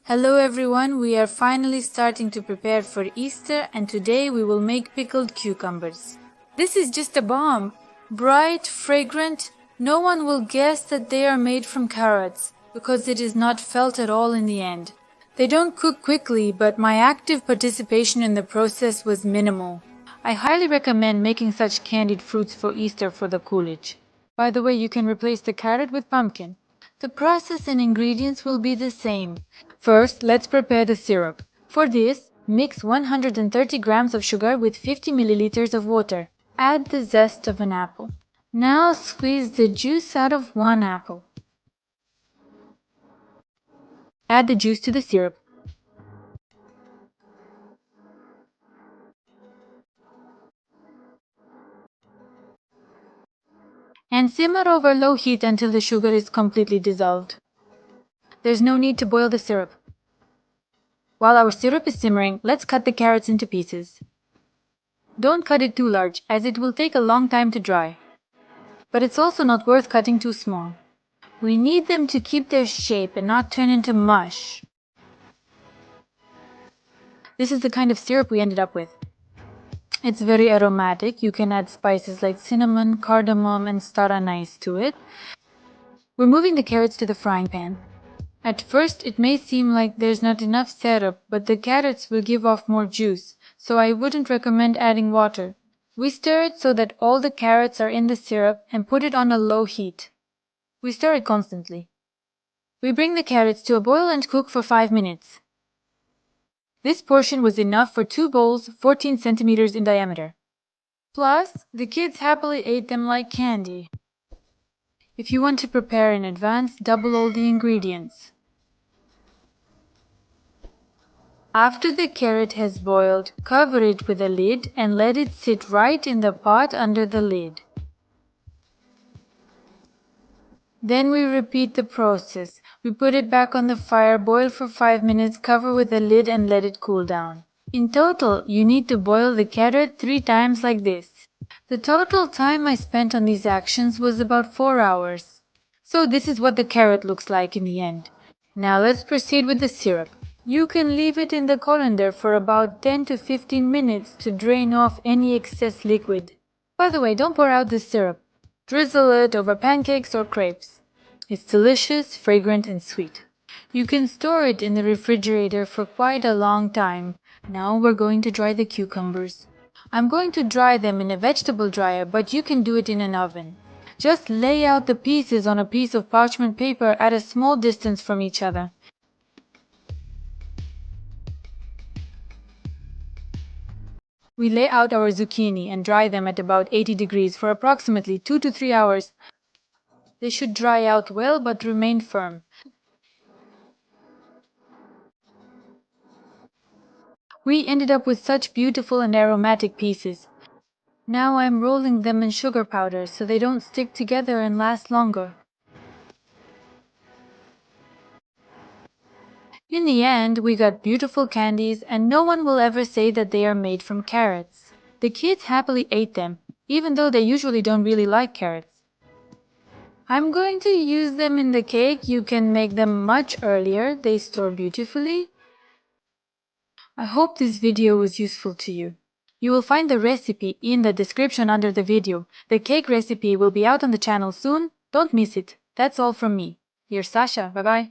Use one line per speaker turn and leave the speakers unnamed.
Hello everyone, we are finally starting to prepare for Easter and today we will make pickled cucumbers. This is just a bomb! Bright, fragrant, no one will guess that they are made from carrots because it is not felt at all in the end. They don't cook quickly, but my active participation in the process was minimal. I highly recommend making such candied fruits for Easter for the Coolidge. By the way, you can replace the carrot with pumpkin. The process and ingredients will be the same. First, let's prepare the syrup. For this, mix 130 grams of sugar with 50 milliliters of water. Add the zest of an apple. Now squeeze the juice out of one apple. Add the juice to the syrup. And simmer over low heat until the sugar is completely dissolved. There's no need to boil the syrup. While our syrup is simmering, let's cut the carrots into pieces. Don't cut it too large, as it will take a long time to dry. But it's also not worth cutting too small. We need them to keep their shape and not turn into mush. This is the kind of syrup we ended up with. It's very aromatic. You can add spices like cinnamon, cardamom, and star anise to it. We're moving the carrots to the frying pan. At first, it may seem like there's not enough syrup, but the carrots will give off more juice, so I wouldn't recommend adding water. We stir it so that all the carrots are in the syrup and put it on a low heat. We stir it constantly. We bring the carrots to a boil and cook for 5 minutes. This portion was enough for 2 bowls 14 centimeters in diameter. Plus, the kids happily ate them like candy. If you want to prepare in advance, double all the ingredients. After the carrot has boiled, cover it with a lid and let it sit right in the pot under the lid. Then we repeat the process. We put it back on the fire, boil for 5 minutes, cover with a lid and let it cool down. In total, you need to boil the carrot 3 times like this. The total time I spent on these actions was about 4 hours. So this is what the carrot looks like in the end. Now let's proceed with the syrup. You can leave it in the colander for about 10 to 15 minutes to drain off any excess liquid. By the way, don't pour out the syrup. Drizzle it over pancakes or crepes. It's delicious, fragrant, and sweet. You can store it in the refrigerator for quite a long time. Now we're going to dry the cucumbers. I'm going to dry them in a vegetable dryer, but you can do it in an oven. Just lay out the pieces on a piece of parchment paper at a small distance from each other. We lay out our zucchini and dry them at about 80 degrees for approximately 2 to 3 hours. They should dry out well but remain firm. We ended up with such beautiful and aromatic pieces. Now I'm rolling them in sugar powder so they don't stick together and last longer. In the end, we got beautiful candies and no one will ever say that they are made from carrots. The kids happily ate them, even though they usually don't really like carrots. I'm going to use them in the cake. You can make them much earlier. They store beautifully. I hope this video was useful to you. You will find the recipe in the description under the video. The cake recipe will be out on the channel soon. Don't miss it. That's all from me. Here's Sasha. Bye-bye.